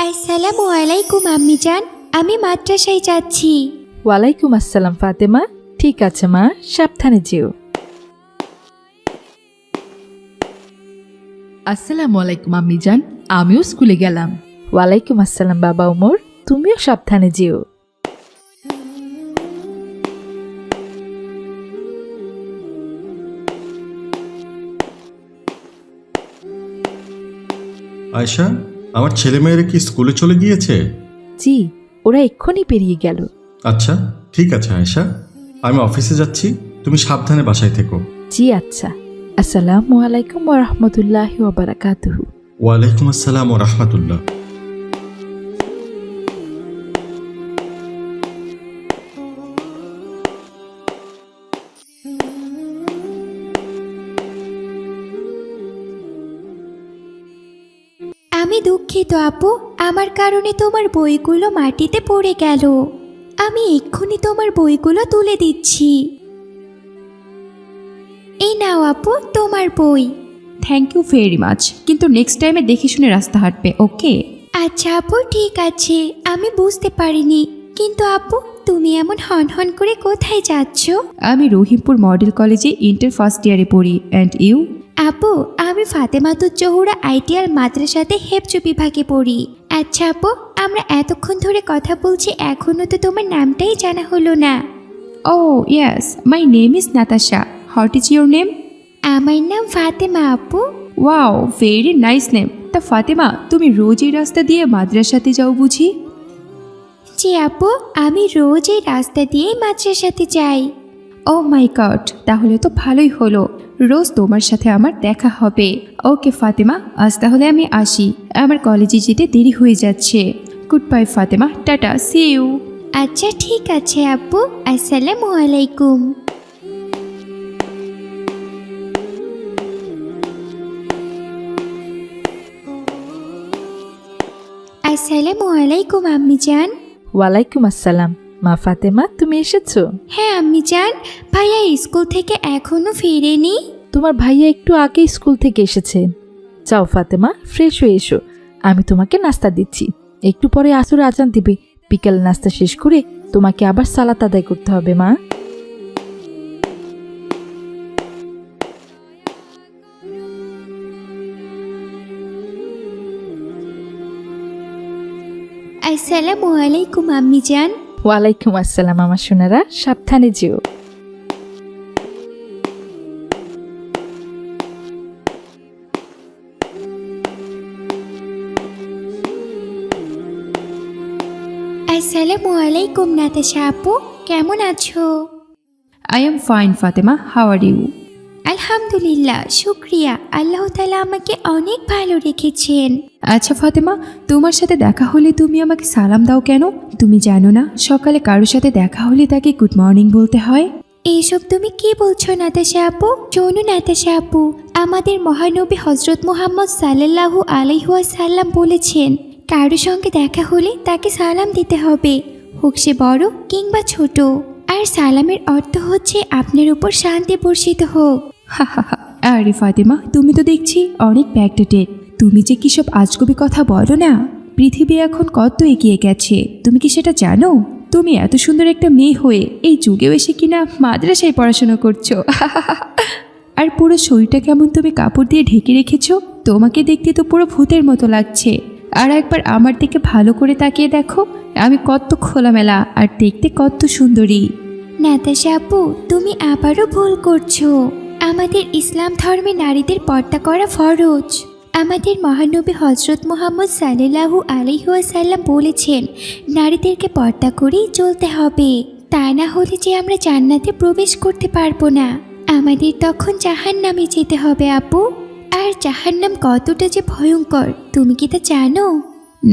আসসালামু আলাইকুম আম্মিজান, আমি মাদ্রাসায় যাচ্ছি। ওয়ালাইকুম আসসালাম ফাতেমা। ঠিক আছে মা, সাবধানে যেও। আসসালামু আলাইকুম আম্মিজান, আমিও স্কুলে গেলাম। ওয়ালাইকুম আসসালাম বাবা ওমর, তুমিও সাবধানে যেও। আয়শা, আমার ছেলেমেয়েরা কি স্কুলে চলে গিয়েছে? জি, ওরা এক্ষুনি পেরিয়ে গেল। আচ্ছা, ঠিক আছে আয়শা, আমি অফিসে যাচ্ছি, তুমি সাবধানে বাসায় থেকো। জি আচ্ছা। আসসালামু আলাইকুম ওয়া রাহমাতুল্লাহি ওয়া বারাকাতুহু। ওয়ালাইকুম আসসালাম ও রহমতুল্লাহ। আমি দুঃখিত আপু, আমার কারণে তোমার বইগুলো মাটিতে পড়ে গেল। আমি এক্ষুনি তোমার বইগুলো তুলে দিচ্ছি। এই নাও আপু, তোমার বই। থ্যাংক ইউ ভেরি মাচ, কিন্তু নেক্সট টাইমে দেখে শুনে রাস্তা হাঁটবে, ওকে? আচ্ছা আপু, ঠিক আছে, আমি বুঝতে পারিনি। কিন্তু আপু, তুমি এমন হন হন করে কোথায় যাচ্ছ? আমি রহিমপুর মডেল কলেজে ইন্টার ফার্স্ট ইয়ারে পড়ি। And you? আপু, আমি ফাতেমাতুজ জোহরা আইডিয়াল মাদ্রাসাতে হেফজ বিভাগে পড়ি। আচ্ছা আপু, আমরা এতক্ষণ ধরে কথা বলছি, এখনো তো তোমার নামটাই জানা হলো না। Oh yes, my name is Natasha. What is your name? আমার নাম ফাতেমা আপু। Wow, very nice name. তা ফাতেমা, তুমি রোজ এই রাস্তা দিয়ে মাদ্রাসাতে যাও বুঝি? জি আপু, আমি রোজ এই রাস্তা দিয়েই মাদ্রাসাতে যাই। ও মাই গড, তাহলে তো ভালোই হলো, রোজ তোমার সাথে আমার দেখা হবে। ওকে ফাতেমা, আজ তাহলে আমি আসি, আমার কলেজে যেতে দেরি হয়ে যাচ্ছে। Good bye Fatema, tata, see you. আচ্ছা ঠিক আছে আপু, আসসালামু আলাইকুম। আসসালামু আলাইকুম আম্মিজান। ওয়ালাইকুম আসসালাম। মা ফাতেমা, তুমি এসেছো? হ্যাঁ আম্মিজান, ভাইয়া স্কুল থেকে এখনো ফিরেনি। তোমার ভাইয়া একটু আগে স্কুল থেকে এসেছেন। যাও ফাতেমা, ফ্রেশ হয়ে এসো, আমি তোমাকে নাস্তা দিচ্ছি। একটু পরে আসর আজান দিবে, বিকেল নাস্তা শেষ করে তোমাকে আবার সালাত আদায় করতে হবে মা। আসসালামু আলাইকুম আম্মিজান। ওয়ালাইকুম আসসালাম আমার সোনারা, সাবধানে যেও। আসসালামু আলাইকুম নাতাশা আপু, কেমন আছো? I am fine Fatema, how are you? আলহামদুলিল্লাহ, শুক্রিয়া, আল্লাহ তাআলা আমাকে অনেক ভালো রেখেছেন। আচ্ছা ফাতেমা, তোমার সাথে দেখা হলে তুমি আমাকে সালাম দাও কেন? তুমি জানো না সকালে কারোর সাথে দেখা হলে তাকে গুড মর্নিং বলতে হয়? এইসব তুমি কি বলছো নাতাশা আপু? শোনো নাতাশা আপু, আমাদের মহানবী হজরত মুহাম্মদ সাল্লাল্লাহু আলাইহি ওয়াসাল্লাম বলেছেন, কারোর সঙ্গে দেখা হলে তাকে সালাম দিতে হবে, হোক সে বড় কিংবা ছোট। আর সালামের অর্থ হচ্ছে আপনার উপর শান্তি বর্ষিত হোক। আরে ফাতেমা, তুমি তো দেখছি অনেক ব্যাকডেটেড। তুমি যে কি সব আজগুবি কথা বলো না। পৃথিবী এখন কত এগিয়ে গেছে, তুমি কি সেটা জানো? তুমি এত সুন্দর একটা মেয়ে হয়ে এই যুগেও এসে কিনা মাদ্রাসায় পড়াশোনা করছো। আর পুরো শরীরটা কেমন তুমি কাপড় দিয়ে ঢেকে রেখেছো, তোমাকে দেখতে তো পুরো ভূতের মতো লাগছে। আর একবার আমার দিকে ভালো করে তাকিয়ে দেখো, আমি কত খোলামেলা আর দেখতে কত সুন্দরী। নাতাশা আপু, তুমি আবারও ভুল করছো। আমাদের ইসলাম ধর্মে নারীদের পর্দা করা ফরজ। আমাদের মহানবী হজরত মুহাম্মদ সাল্লাল্লাহু আলাইহি ওয়াসাল্লাম বলেছেন, নারীদেরকে পর্দা করেই চলতে হবে, তা না হলে যে আমরা জান্নাতে প্রবেশ করতে পারবো না, আমাদের তখন জাহান্নামে যেতে হবে আপু। আর জাহান্নাম কতটা যে ভয়ঙ্কর, তুমি কি তা জানো?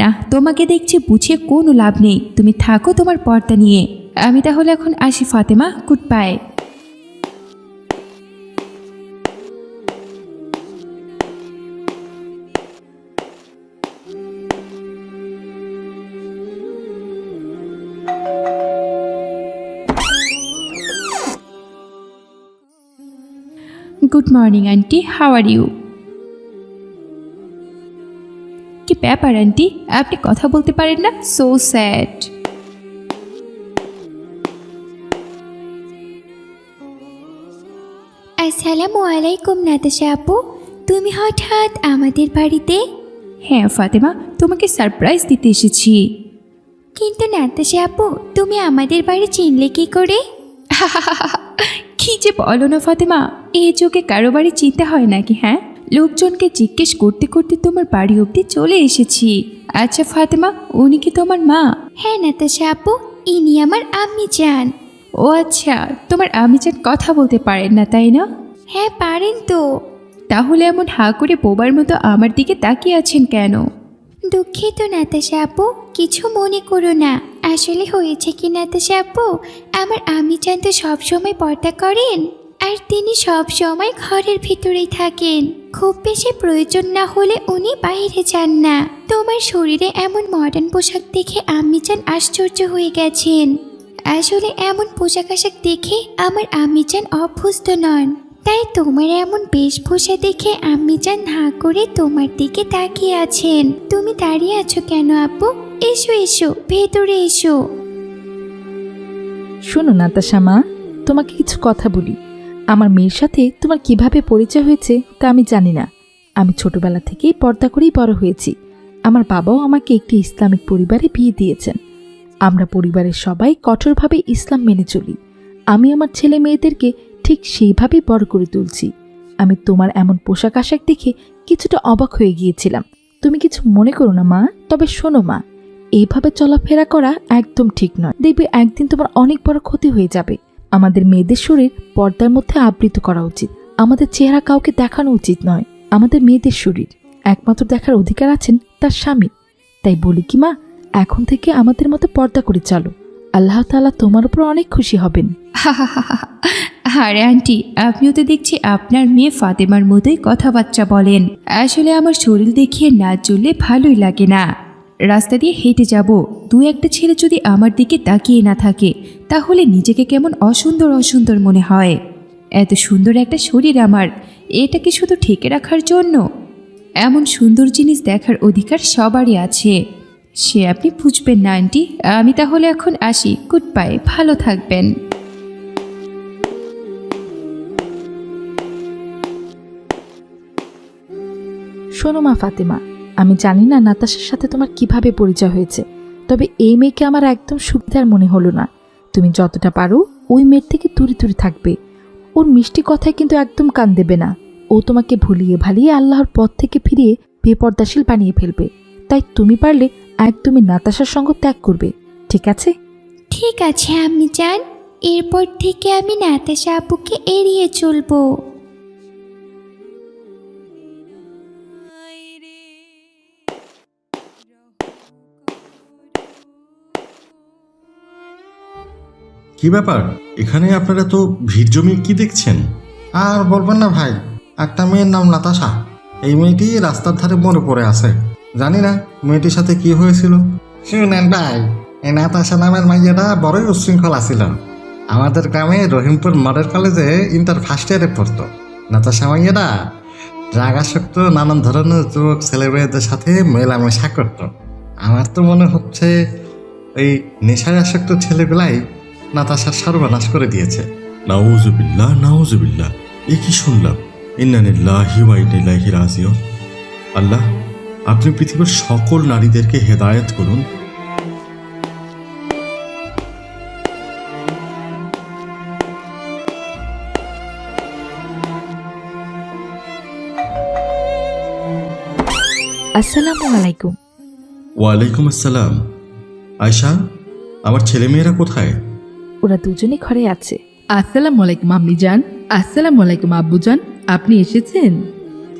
না, তোমাকে দেখছি বুঝিয়ে কোনো লাভ নেই, তুমি থাকো তোমার পর্দা নিয়ে। আমি তাহলে এখন আসি Fatema, good bye. Good morning aunty, how are you? কি ব্যাপার আন্টি, আপনি কথা বলতে পারেন না? So sad. আসসালামু আলাইকুম নাতাশা আপু, তুমি হঠাৎ আমাদের বাড়িতে? হ্যাঁ ফাতেমা, তোমাকে সারপ্রাইজ দিতে এসেছি। কিন্তু নাতাশা আপু, তুমি আমাদের বাড়ি চিনলে কি করে? কি যে বলো না ফাতেমা, এই যুগে কারো বাড়ি চিনতে হয় নাকি? হ্যাঁ, লোকজনকে জিজ্ঞেস করতে করতে তোমার বাড়ি অবধি চলে এসেছি। আচ্ছা ফাতেমা, উনি কি তোমার মা? হ্যাঁ নাতাশা আপু, ইনি আমার আম্মি জান। ও আচ্ছা, তোমার আম্মিজান কথা বলতে পারেন না তাই না? হ্যাঁ পারেন তো। তাহলে এমন হাঁ করে বোবার মতো আমার দিকে তাকিয়ে আছেন কেন? দুঃখিত নাতাশা আপু, কিছু মনে করো না। আসলে হয়েছে কি নাতাশা আপু, আমার আম্মি জান তো সবসময় পর্দা করেন, আর তিনি সব সময় ঘরের ভিতরেই থাকেন। খুব বেশি প্রয়োজন না হলে উনি বাইরে যান না। তোমার শরীরে এমন মডার্ন পোশাক দেখে আম্মি জান আশ্চর্য হয়ে গেছেন। আসলে এমন পোশাক আশাক দেখে আমার আম্মি জান অভ্যস্ত নন, তাই তোমার এমন বেশভূষা দেখে আম্মি জান হাঁ করে তোমার দিকে তাকিয়ে আছেন। তুমি দাঁড়িয়ে আছো কেন আপু? এসো এসো, ভেতরে এসো। শোনো নাতাশা মা, তোমাকে কিছু কথা বলি। আমার মেয়ের সাথে তোমার কিভাবে পরিচয় হয়েছে তা আমি জানি না। আমি ছোটবেলা থেকেই পর্দা করেই বড় হয়েছি। আমার বাবাও আমাকে একটি ইসলামিক পরিবারে বিয়ে দিয়েছেন। আমরা পরিবারের সবাই কঠোরভাবে ইসলাম মেনে চলি। আমি আমার ছেলে মেয়েদেরকে ঠিক সেইভাবেই বড় করে তুলছি। আমি তোমার এমন পোশাক আশাক দেখে কিছুটা অবাক হয়ে গিয়েছিলাম। তুমি কিছু মনে করো না মা। তবে শোনো মা, এইভাবে চলাফেরা করা একদম ঠিক নয়। দেখবে একদিন তোমার অনেক বড় ক্ষতি হয়ে যাবে। আমাদের মেয়েদের শরীর পর্দার মধ্যে আবৃত করা উচিত। আমাদের চেহারা কাউকে দেখানো উচিত নয়। আমাদের মেয়েদের শরীর একমাত্র দেখার অধিকার আছেন তার স্বামী। তাই বলি কি মা, এখন থেকে আমাদের মতো পর্দা করে চলো। আল্লাহ তাআলা তোমার উপর অনেক খুশি হবেন। আরে আন্টি, আপনিও তো দেখছি আপনার মেয়ে ফাতেমার মতোই কথাবার্তা বলেন। আসলে আমার শরীর দেখিয়ে না চললে ভালোই লাগে না। রাস্তা দিয়ে হেঁটে যাব, দু একটা ছেলে যদি আমার দিকে তাকিয়ে না থাকে তাহলে নিজেকে কেমন অসুন্দর অসুন্দর মনে হয়। এত সুন্দর একটা শরীর আমার, এটাকে শুধু ঠেকে রাখার জন্য? এমন সুন্দর জিনিস দেখার অধিকার সবারই আছে, সে আপনি বুঝবেন না আন্টি। আমি তাহলে এখন আসি, গুড বাই, ভালো থাকবেন। শোনো মা ফাতেমা, আমি জানি না নাতাশার সাথে তোমার কিভাবে পরিচয় হয়েছে, তবে এই মেয়েকে আমার একদম সুবিধার মনে হলো না। তুমি যতটা পারো ওই মেয়ের থেকে দূরে দূরে থাকবে। ওর মিষ্টি কথায় কিন্তু একদম কান দেবে না। ও তোমাকে ভুলিয়ে ভালিয়ে আল্লাহর পথ থেকে ফিরিয়ে বেপর্দাশীল বানিয়ে ফেলবে। তাই তুমি পারলে একদমই নাতাশার সঙ্গ ত্যাগ করবে, ঠিক আছে? ঠিক আছে আম্মি জান, এরপর থেকে আমি নাতাশা আপুকে এড়িয়ে চলবো। কি ব্যাপার, এখানে আপনারা তো ভিড় জমিয়ে কি দেখছেন? আর বলবেন না ভাই, একটা মেয়ের নাম নাতাশা। এই মেয়েটি রাস্তার ধারে মরে পড়ে আছে। জানি না মেয়েটির সাথে কি হয়েছিল। শুনেন ভাই, এই নাতাশা নামের মাইয়াটা বড়ই উচ্ছৃঙ্খল ছিল। আমাদের গ্রামে রহিমপুর মডেল কলেজে ইন্টার ফার্স্ট ইয়ারে পড়তো। নাতাশা মাইয়াটা রাগাসক্ত নানান ধরনের যুবক ছেলে মেয়েদের সাথে মেলামেশা করতো। আমার তো মনে হচ্ছে এই নেশায় আসক্ত ছেলেগুলাই নাতাশার সর্বনাশ করে দিয়েছে। নাউজুবিল্লাহ নাউজুবিল্লাহ, এ কি শুনলাম! ইন্না লিল্লাহি ওয়া ইন্না ইলাইহি রাজিউন। আল্লাহ, আপনি পৃথিবীর সকল নারীদেরকে হেদায়েত করুন। আসসালামু আলাইকুম। ওয়ালাইকুম আসসালাম। আয়শা, আমার ছেলে মেয়েরা কোথায়? ওরা দুজনে ঘরে আছে। আসসালামু আলাইকুম আম্মি জান। আসসালামু আলাইকুম আব্বু জান, আপনি এসেছেন?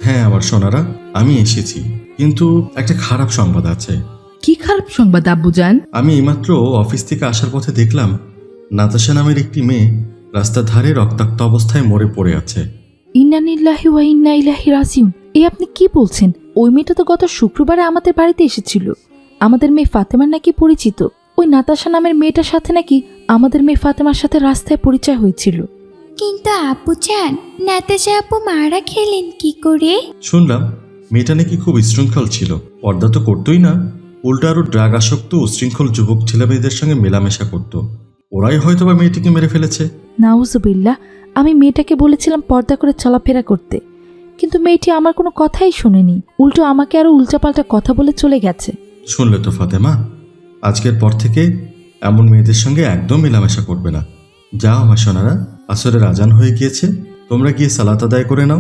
হ্যাঁ আমার সোনারা, আমি এসেছি, কিন্তু একটা খারাপ সংবাদ আছে। কি খারাপ সংবাদ আব্বু জান? আমি এইমাত্র অফিস থেকে আসার পথে দেখলাম নাতাশা নামের একটি মেয়ে রাস্তার ধারে রক্তাক্ত অবস্থায় মরে পড়ে আছে। ইন্না লিল্লাহি ওয়া ইন্না ইলাইহি রাজিউন। এই আপনি কি বলছেন? ওই মেয়েটা তো গত শুক্রবারে আমাদের বাড়িতে এসেছিল। আমাদের মেয়ে ফাতেমার নাকি পরিচিত। ওই নাতাশা নামের মেয়েটার সাথে নাকি আমাদের মেয়ে ফাতেমার সাথে রাস্তায় পরিচয় হয়েছিল। কিন্তু আপু জান, নাতাশা আপু মারা খেলেন কি করে? শুনলাম মেয়েটা নাকি খুব উশৃঙ্খল ছিল, পর্দা তো করতোই না, উল্টো আরও ড্রাগ আসক্ত উশৃঙ্খল যুবক ছেলেমেয়েদের সঙ্গে মেলামেশা করত। ওরাই হয়তোবা মেয়েটিকে মেরে ফেলেছে। নাউজুবিল্লাহ, আমি মেয়েটাকে বলেছিলাম পর্দা করে চলাফেরা করতে, কিন্তু মেয়েটি আমার কোনো কথাই শোনেনি, উল্টো আমাকে আরো উল্টাপাল্টা কথা বলে চলে গেছে। শুনলে তো ফাতেমা, আজকের পর থেকে এমন মেয়েদের সঙ্গে একদম মেলামেশা করবে না। যাও আমার সোনারা, আসরের আজান হয়ে গিয়েছে, তোমরা গিয়ে সালাত আদায় করে নাও।